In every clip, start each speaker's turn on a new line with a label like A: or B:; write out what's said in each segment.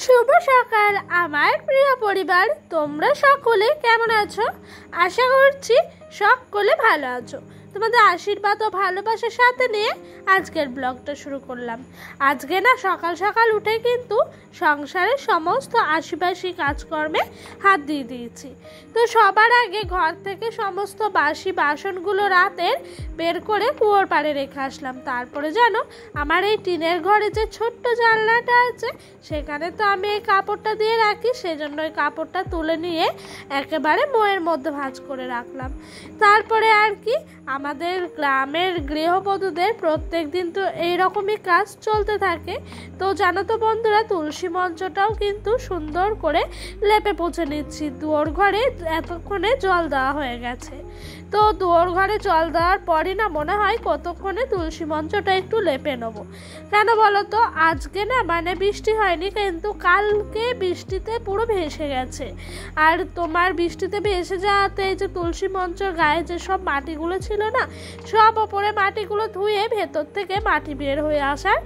A: শুভ সকাল আমার প্রিয় পরিবার, তোমরা সকলে কেমন আছো? আশা করছি সকলে ভালো আছো। তোমাদের আশীর্বাদ ও ভালোবাসার সাথে নিয়ে আজকের ব্লগটা শুরু করলাম। আজকে না সকাল সকাল উঠে কিন্তু সংসারের সমস্ত আশিপাশি কাজকর্মে হাত দিয়ে দিয়েছি। তো সবার আগে ঘর থেকে সমস্ত বাসি বাসনগুলো রাতের বের করে কুয়োর পাড়ে রেখে আসলাম। তারপরে জানো আমার এই টিনের ঘরে যে ছোট্ট জানলাটা আছে সেখানে তো আমি এই কাপড়টা দিয়ে রাখি, সেজন্য ওই কাপড়টা তুলে নিয়ে একেবারে মোয়ের মধ্যে ভাঁজ করে রাখলাম। তারপরে আর কি আমাদের গ্রামের গৃহবধূদের প্রত্যেক দিন তো এইরকমই কাজ চলতে থাকে। তো জানো তো বন্ধুরা, তুলসী মঞ্চটাও কিন্তু সুন্দর করে লেপে পুছে নিচ্ছি। দুয়ার ঘরে এতক্ষণে জল দেওয়া হয়ে গেছে। তো দুয়ার ঘরে জল দেওয়ার পরই না মনে হয় কতক্ষণে তুলসী মঞ্চটা একটু লেপে নেবো। কেন বলো তো, আজকে না মানে বৃষ্টি হয়নি, কিন্তু কালকে বৃষ্টিতে পুরো ভেসে গেছে। আর তোমার বৃষ্টিতে ভেসে যাওয়াতে এই যে তুলসী মঞ্চের গায়ে যেসব মাটিগুলো ছিল না, সব ওপরে মাটিগুলো ধুয়ে ভেতর থেকে মাটি বের হয়ে আসার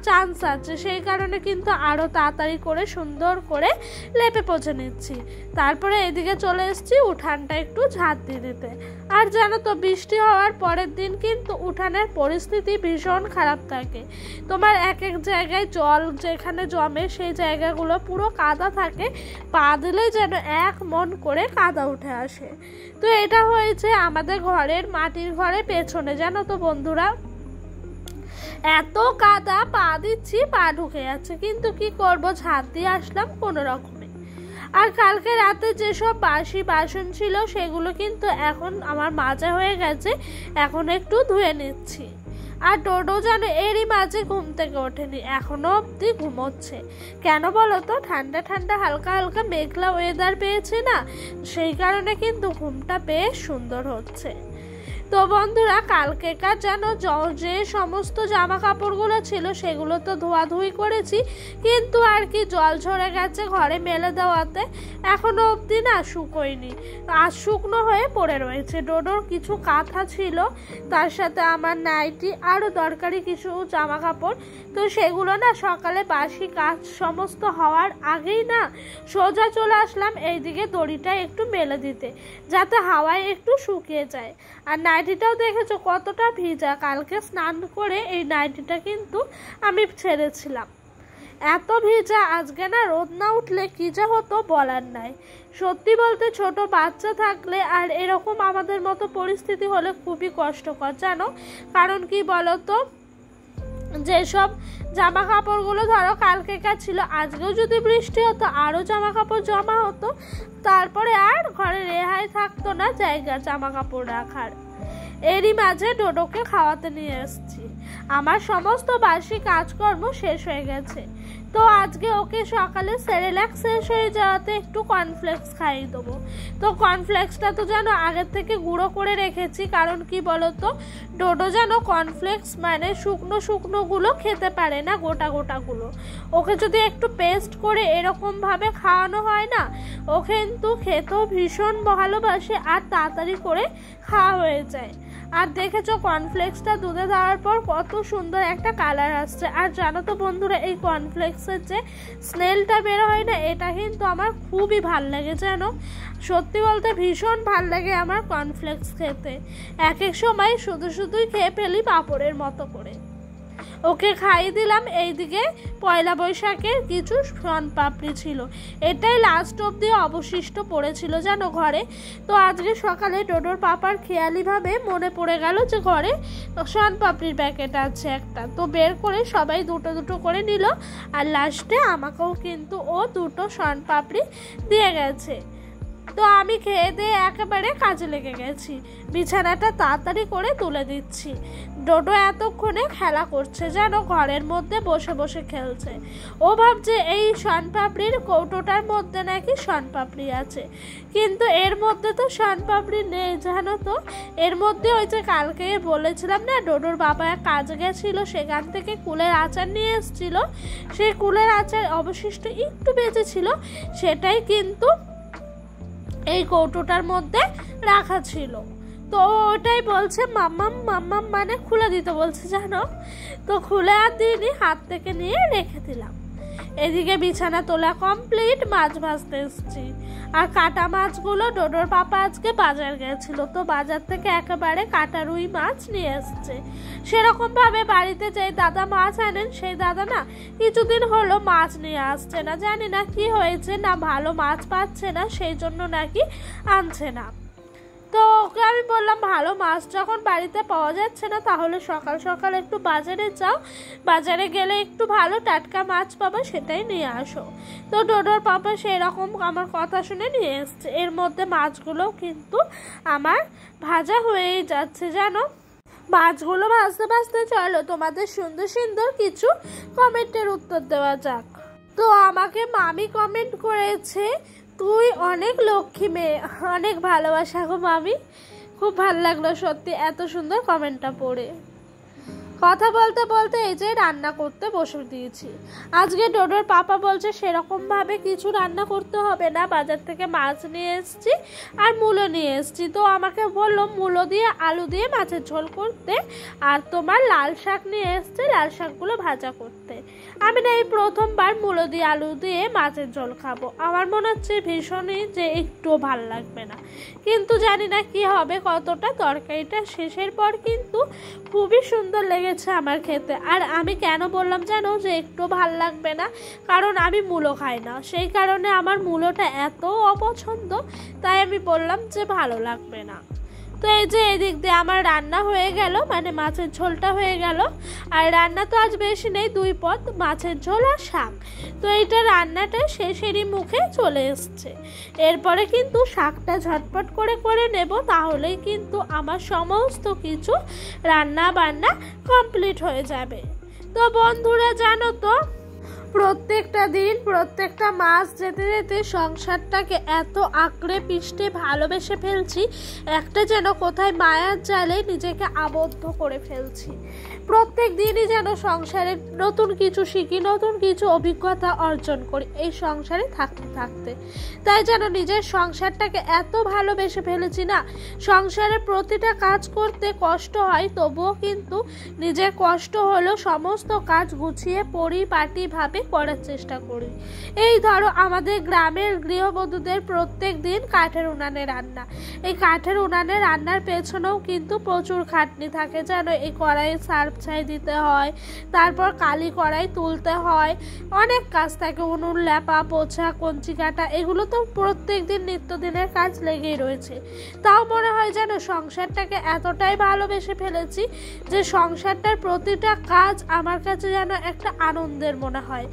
A: চান্স আছে। সেই কারণে কিন্তু আরও তাড়াতাড়ি করে সুন্দর করে লেপে পচে নিচ্ছি। তারপরে এদিকে চলে এসেছি উঠানটা একটু ঝাঁট দিয়ে দিতে। আর জানো তো বৃষ্টি হওয়ার পরের দিন কিন্তু উঠানের পরিস্থিতি ভীষণ খারাপ থাকে। তোমার এক এক জায়গায় জল যেখানে জমে সেই জায়গাগুলো পুরো কাদা থাকে, পা দিলে যেন এক মন করে কাদা উঠে আসে। তো এটা হয়েছে আমাদের ঘরের মাটির ঘরে পেছনে। জানো তো বন্ধুরা, এত কাদা, পা দিচ্ছি পা ঢুকে যাচ্ছে, কিন্তু কি করব, ঝাঁট দিয়ে আসলাম কোনো রকমে। আর কালকে রাতে যেসব বাসি বাসন ছিল সেগুলো কিন্তু এখন আমার মাজা হয়ে গেছে, এখন একটু ধুয়ে নিচ্ছি। আর ডোডো যেন এরই মাঝে ঘুম থেকে ওঠেনি, এখনো অবধি ঘুমোচ্ছে। কেন বলো তো, ঠান্ডা ঠান্ডা হালকা হালকা মেঘলা ওয়েদার পেয়েছে না, সেই কারণে কিন্তু ঘুমটা বেশ সুন্দর হচ্ছে। তো বন্ধুরা, কালকেকার জানো যে সমস্ত জামা কাপড়গুলো ছিল সেগুলো তো ধোয়াধুয়ি করেছি, কিন্তু আর কি জল ঝরে গেছে ঘরে মেলে দেওয়াতে, এখনো অবধি না শুকোয়নি, আর শুকনো হয়ে পড়ে রয়েছে। ডোডোর কিছু কাঁথা ছিল, তার সাথে আমার নাইটি, আরও দরকারি কিছু জামা কাপড়। তো সেগুলো না সকালে বাসি কাজ সমস্ত হওয়ার আগেই না সোজা চলে আসলাম এইদিকে দড়িটা একটু মেলে দিতে, যাতে হাওয়ায় একটু শুকিয়ে যায়। আর নাইটিটাও দেখেছো কতটা ভিজা, কালকে স্নান করে এই নাইটিটা কিন্তু আমি ছেড়েছিলাম। এত ভিজা, আজকে না রোদ না উঠলে কি যা হতো বলার নাই। সত্যি বলতে ছোট বাচ্চা থাকলে আর এরকম আমাদের মতো পরিস্থিতি হলে খুবই কষ্টকর জানো। কারণ কি বলতো, যেসব জামা কাপড়গুলো ধরো কালকেকার ছিল, আজকেও যদি বৃষ্টি হতো আরও জামা কাপড় জমা হতো, তারপরে আর ঘরে রেহাই থাকতো না জায়গা জামা কাপড় রাখার। এরই মাঝে ডোডোকে খাওয়াতে নিয়ে এসেছি। আমার সমস্ত বাসি কাজকর্ম শেষ হয়ে গেছে। তো আজকে ওকে সকালে সেরেল্যাক শেষ হয়ে যাওয়াতে একটু কর্নফ্লেক্স খাইয়ে দেবো। তো কর্নফ্লেক্সটা তো যেন আগের থেকে গুঁড়ো করে রেখেছি, কারণ কি বলতো, ডোডো যেন কর্নফ্লেক্স মানে শুকনো শুকনোগুলো খেতে পারে না, গোটা গোটাগুলো। ওকে যদি একটু পেস্ট করে এরকমভাবে খাওয়ানো হয় না, ও কিন্তু খেতেও ভীষণ ভালোবাসে আর তাড়াতাড়ি করে খাওয়া হয়ে যায়। আর দেখেছো কর্নফ্লেক্সটা দুধে দেওয়ার পর কত সুন্দর একটা কালার আসছে। আর জানো তো বন্ধুরা, এই কর্নফ্লেক্সের যে স্মেলটা বের হয় না, এটা কিন্তু আমার খুবই ভাল লাগে জানো। সত্যি বলতে ভীষণ ভাল লাগে আমার কর্নফ্লেক্স খেতে। এক এক সময় শুধু শুধুই খেয়ে ফেলি পাঁপড়ের মতো করে। ওকে খাইয়ে দিলাম। এইদিকে পয়লা বৈশাখের কিছু শনপাপড়ি ছিল, এটাই লাস্ট অবধি অবশিষ্ট পড়েছিল জানো ঘরে। তো আজকে সকালে ডোডোর পাপার খেয়ালিভাবে মনে পড়ে গেল যে ঘরে শনপাপড়ির প্যাকেট আছে একটা, তো বের করে সবাই দুটো দুটো করে নিল। আর লাস্টে আমাকেও কিন্তু ও দুটো শনপাপড়ি দিয়ে গেছে। তো আমি খেয়ে দিয়ে একেবারে কাজে লেগে গেছি, বিছানাটা তাড়াতাড়ি করে তুলে দিচ্ছি। ডোডো এতক্ষণে খেলা করছে জানো, ঘরের মধ্যে বসে বসে খেলছে। ও ভাবছে এই শনপাপড়ির কৌটোটার মধ্যে নাকি শনপাপড়ি আছে, কিন্তু এর মধ্যে তো শনপাপড়ি নেই জানো। তো এর মধ্যে ওই যে কালকে বলেছিলাম না, ডোডোর বাবা এক কাজে গেছিল, সেখান থেকে কুলের আচার নিয়ে এসেছিল, সেই কুলের আচার অবশিষ্ট একটু বেঁচে ছিল, সেটাই কিন্তু এই কৌটোটার মধ্যে রাখা ছিল। তো ওটাই বলছে মাম্মাম মাম্মাম, মানে খুলে দিতে বলছে জানো। তো খুলে আর দিইনি, হাত থেকে নিয়ে রেখে দিলাম। এদিকে বিছানা তোলা কমপ্লিট, মাছ ভাজতে এসেছি। আর কাটা মাছগুলো ডোডোর পাপা আজকে বাজার গেছিল, তো বাজার থেকে একেবারে কাটা রুই মাছ নিয়ে এসছে। সেরকম ভাবে বাড়িতে যে দাদা মাছ আনেন সেই দাদা না কিছুদিন হলো মাছ নিয়ে আসছে না, জানি না কি হয়েছে, না ভালো মাছ পাচ্ছে না সেই জন্য নাকি আনছে না। তো ওকে আমি বললাম ভালো মাছ যখন বাড়িতে পাওয়া যাচ্ছে না তাহলে সকাল সকাল একটু বাজারে যাও, বাজারে গেলে একটু ভালো টাটকা মাছ পাবে সেটাই নিয়ে আসো। তো ডোডোর পাপা সেই রকম আমার কথা শুনে নিয়ে এসছে। এর মধ্যে মাছগুলো কিন্তু আমার ভাজা হয়েই যাচ্ছে জানো। মাছগুলো ভাজতে ভাজতে চলো তোমাদের সুন্দর সুন্দর কিছু কমেন্টের উত্তর দেওয়া যাক। তো আমাকে মামি কমেন্ট করেছে, তুই অনেক লক্ষ্মী মেয়ে, অনেক ভালোবাসা গো মামি। খুব ভালো লাগলো সত্যি এত সুন্দর কমেন্টটা পড়ে। কথা বলতে বলতে এই যে রান্না করতে বসে দিয়েছি। আজকে ডোডোর পাপা বলছে সেরকম ভাবে কিছু রান্না করতে হবে না, বাজার থেকে মাছ নিয়ে এসেছি আর মূলো নিয়ে এসেছি। তো আমাকে বললো মূলো দিয়ে আলু দিয়ে মাছের ঝোল করতে, আর তোমার লাল শাক নিয়ে এসছে লাল শাকগুলো ভাজা করতে। আমি না এই প্রথমবার মূলো দিয়ে আলু দিয়ে মাছের ঝোল খাবো। আমার মনে হচ্ছে ভীষণই যে একটুও ভাল লাগবে না, কিন্তু জানি না কি হবে। কতটা তরকারিটা শেষের পর কিন্তু খুবই সুন্দর লেগেছে আমার খেতে। আর আমি কেন বললাম জানো যে একটু ভাল লাগবে না, কারণ আমি মূলো খাই না, সেই কারণে আমার মূলোটা এত অপছন্দ, তাই আমি বললাম যে ভালো লাগবে না। তো এই যে এদিক দিয়ে আমার রান্না হয়ে গেল, মানে মাছের ঝোলটা হয়ে গেল। আর রান্না তো আজ বেশি নেই, 2 পদ, মাছের ঝোল আর শাক। তো এইটা রান্নাটা শেষেরই মুখে চলে এসছে। এরপরে কিন্তু শাকটা ঝটপট করে করে নেব, তাহলেই কিন্তু আমার সমস্ত কিছু রান্না বান্না কমপ্লিট হয়ে যাবে। তো বন্ধুরা জানো তো প্রত্যেকটা দিন প্রত্যেকটা মাস যেতে যেতে সংসারটাকে এত আঁকড়ে পিষ্টে ভালোবেসে ফেলছি, একটা যেন কোথায় মায়ার জালে নিজেকে আবদ্ধ করে ফেলছি। প্রত্যেক দিনই যেন সংসারে নতুন কিছু শিখি, নতুন কিছু অভিজ্ঞতা অর্জন করি এই সংসারে থাকতে থাকতে। তাই যেন নিজের সংসারটাকে এত ভালোবেসে ফেলেছি না, সংসারের প্রতিটা কাজ করতে কষ্ট হয়, তবুও কিন্তু নিজের কষ্ট হলেও সমস্ত কাজ গুছিয়ে পরিপাটি ভাবে করার চেষ্টা করি। এই ধরো আমাদের গ্রামের গৃহবধূদের প্রত্যেক দিন কাঠের উনানে রান্না। এই কাঠের উনানে রান্নার পেছনেও কিন্তু প্রচুর খাটনি থাকে জানো। এই কড়াইয়ে সার্ফ ছাই দিতে হয়, তারপর কালি কড়াই তুলতে হয়, অনেক কাজ থাকে, উনুন লেপা পোছা কঞ্চি কাটা, এগুলো তো প্রত্যেক দিন নিত্যদিনের কাজ লেগেই রয়েছে। তাও মনে হয় যেন সংসারটাকে এতটাই ভালোবেসে ফেলেছি যে সংসারটার প্রতিটা কাজ আমার কাছে যেন একটা আনন্দের মনে হয়।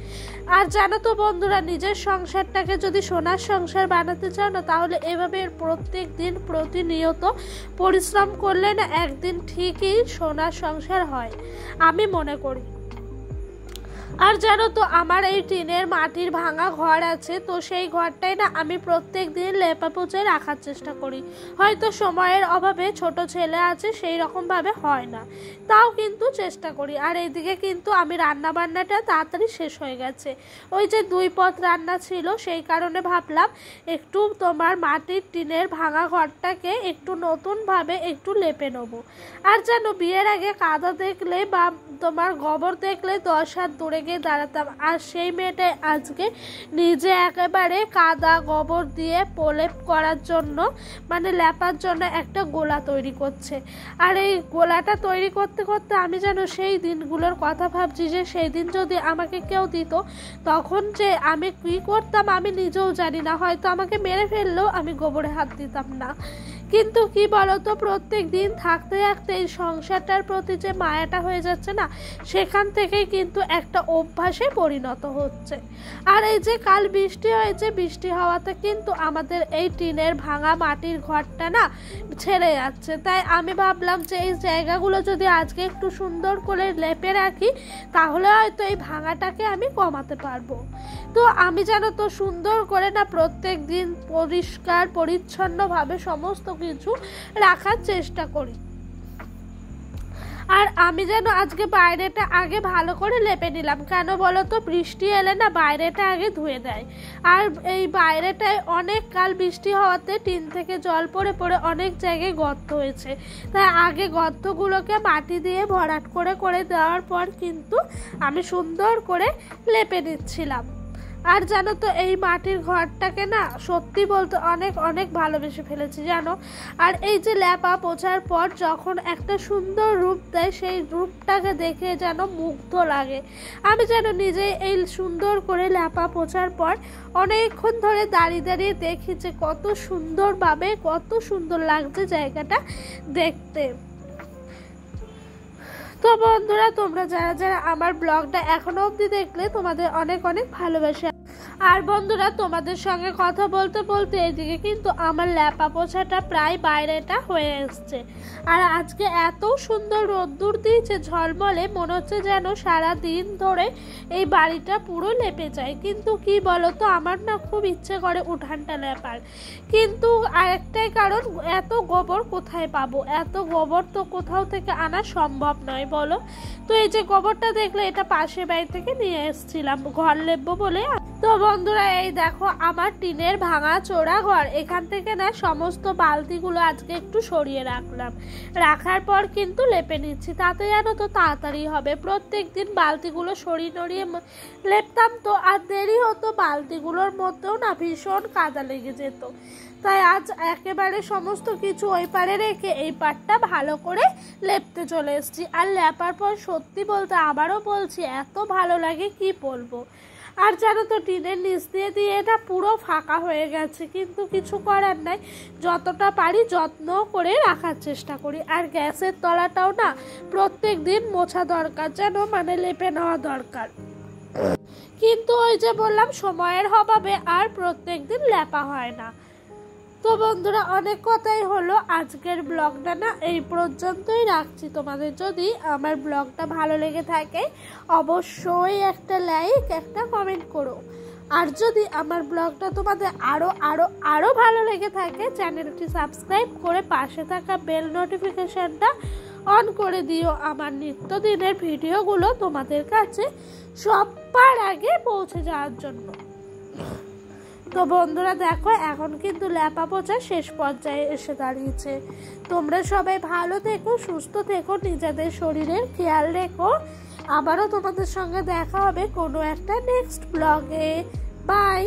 A: আর জানো তো বন্ধুরা, নিজের সংসারটাকে যদি সোনার সংসার বানাতে চাও না, তাহলে এভাবে প্রত্যেক দিন প্রতিনিয়ত পরিশ্রম করলে না একদিন ঠিকই সোনার সংসার হয়, আমি মনে করি। আর জানো তো আমার এই টিনের মাটির ভাঙা ঘর আছে, তো সেই ঘরটাই না আমি প্রত্যেক দিন লেপা পুছে রাখার চেষ্টা করি। হয়তো সময়ের অভাবে ছোট ছেলে আছে সেই রকম ভাবে হয় না, তাও কিন্তু চেষ্টা করি। আর এইদিকে কিন্তু আমি রান্না বান্নাটা তাড়াতাড়ি শেষ হয়ে গেছে। ওই যে 2 পদ রান্না ছিল, সেই কারণে ভাবলাম একটু তোমার মাটির টিনের ভাঙা ঘরটাকে একটু নতুন ভাবে একটু লেপে নেবো। আর জানো বিয়ের আগে কাদা দেখলে বা তোমার গোবর দেখলে 10 হাত দূরে গিয়ে দাঁড়াতাম, আর সেই মেয়েটাই আজকে নিজে একেবারে কাদা গোবর দিয়ে প্রলেপ করার জন্য, মানে লেপার জন্য একটা গোলা তৈরি করছে। আর এই গোলাটা তৈরি করতে করতে আমি যেন সেই দিনগুলোর কথা ভাবছি যে সেই দিন যদি আমাকে কেউ দিত, তখন যে আমি কি করতাম আমি নিজেও জানি না। হয়তো আমাকে মেরে ফেললেও আমি গোবরে হাত দিতাম না। কিন্তু কি বলতো, প্রত্যেক দিন থাকতে থাকতে এই সংসারটার প্রতি যে মায়াটা হয়ে যাচ্ছে না, সেখান থেকেই কিন্তু একটা অভ্যাসে পরিণত হচ্ছে। আর এই যে কাল বৃষ্টি হয়েছে, বৃষ্টি হওয়াতে কিন্তু আমাদের এই টিনের ভাঙা মাটির ঘরটা না ছেড়ে যাচ্ছে। তাই আমি ভাবলাম যে এই জায়গাগুলো যদি আজকে একটু সুন্দর করে লেপে রাখি, তাহলে হয়তো এই ভাঙাটাকে আমি কমাতে পারবো। তো আমি জানো তো সুন্দর করে না প্রত্যেক দিন পরিষ্কার পরিচ্ছন্নভাবে সমস্ত কিছু রাখার চেষ্টা করি। আর আমি যেন আজকে বাইরেটা আগে ভালো করে লেপে নিলাম, কেন বলো তো, বৃষ্টি এলে না বাইরেটা আগে ধুয়ে দেয়। আর এই বাইরেটায় অনেক কাল বৃষ্টি হওয়াতে টিন থেকে জল পড়ে পড়ে অনেক জায়গায় গর্ত হয়েছে, তাই আগে গর্তগুলোকে মাটি দিয়ে ভরাট করে করে দেওয়ার পর কিন্তু আমি সুন্দর করে লেপে নিচ্ছিলাম। আর জানো তো এই মাটির ঘরটাকে না সত্যি বলতে অনেক অনেক ভালোবেসে ফেলেছি জানো। আর এই যে ল্যাপা পোছার পর যখন একটা সুন্দর রূপ দেয় সেই রূপটাকে দেখে যেন মুগ্ধ লাগে। আমি যেন নিজে এই সুন্দর করে ল্যাপা পোছার পর অনেকক্ষণ ধরে দাঁড়িয়ে দাঁড়িয়ে দেখি যে কত সুন্দরভাবে কত সুন্দর লাগছে জায়গাটা দেখতে। তো বন্ধুরা, তোমরা যারা যারা আমার ব্লগটা এখনো অবধি দেখলে তোমাদের অনেক অনেক ভালোবাসা। আর বন্ধুরা, তোমাদের সঙ্গে কথা বলতে বলতে এদিকে কিন্তু আমার ল্যাপা পোছাটা প্রায় বাইরেটা হয়ে এসছে। আর আজকে এত সুন্দর রোদ্দুর দিয়েছে ঝলমলে, মনে হচ্ছে যেন সারা দিন ধরে এই বাড়িটা পুরো লেপে যায়। কিন্তু কি বলতো, আমার না খুব ইচ্ছে করে উঠানটা লেপার, কিন্তু আরেকটাই কারণ, এত গোবর কোথায় পাবো? এত গোবর তো কোথাও থেকে আনা সম্ভব নয় বলো। তো এই যে গোবরটা দেখলে এটা পাশের বাড়ি থেকে নিয়ে এসেছিলাম ঘর লেপবো বলে। তো বন্ধুরা, এই দেখো আমার টিনের ভাঙা চোরা ঘর, এখান থেকে না সমস্ত বালতিগুলো আজকে একটু সরিয়ে রাখলাম। রাখার পর কিন্তু লেপে নিচ্ছি, তাতে জানো তো তাড়াতাড়ি হবে। প্রত্যেক দিন বালতিগুলো সরিয়ে নড়িয়ে লেপতাম তো আর দেরি হতো, বালতিগুলোর মধ্যেও না ভীষণ কাদা লেগে যেত। তাই আজ একেবারে সমস্ত কিছু ওই পারে রেখে এই পাটটা ভালো করে লেপতে চলে এসেছি। আর লেপার পর সত্যি বলতে আবারও বলছি, এত ভালো লাগে কি বলবো। আর জানো তো টিনের নিচ দিয়ে দিয়ে এটা পুরো ফাঁকা হয়ে গেছে, কিন্তু কিছু করার নাই, যতটা পারি যত্ন করে রাখার চেষ্টা করি। আর গ্যাসের তলাটাও না প্রত্যেক দিন মোছা দরকার, যেন মানে লেপে নেওয়া দরকার। কিন্তু ওই যে বললাম, সময়ের অভাবে আর প্রত্যেক দিন লেপা হয় না। তো বন্ধুরা, অনেক কথাই হলো, আজকের ব্লগটা না এই পর্যন্তই রাখছি। তোমাদের যদি আমার ব্লগটা ভালো লেগে থাকে অবশ্যই একটা লাইক একটা কমেন্ট করো। আর যদি আমার ব্লগটা তোমাদের আরো ভালো লেগে থাকে, চ্যানেলটি সাবস্ক্রাইব করে পাশে থাকা বেল নোটিফিকেশনটা অন করে দিও, আমার নিত্যদিনের ভিডিওগুলো তোমাদের কাছে সবার আগে পৌঁছে যাওয়ার জন্য। তো বন্ধুরা দেখো, এখন কিন্তু ল্যাপা পোছা শেষ পর্যায়ে এসে দাঁড়িয়েছে। তোমরা সবাই ভালো থেকো, সুস্থ থেকো, নিজেদের শরীরের খেয়াল রেখো। আবারও তোমাদের সঙ্গে দেখা হবে কোনো একটা নেক্সট ব্লগে। বাই।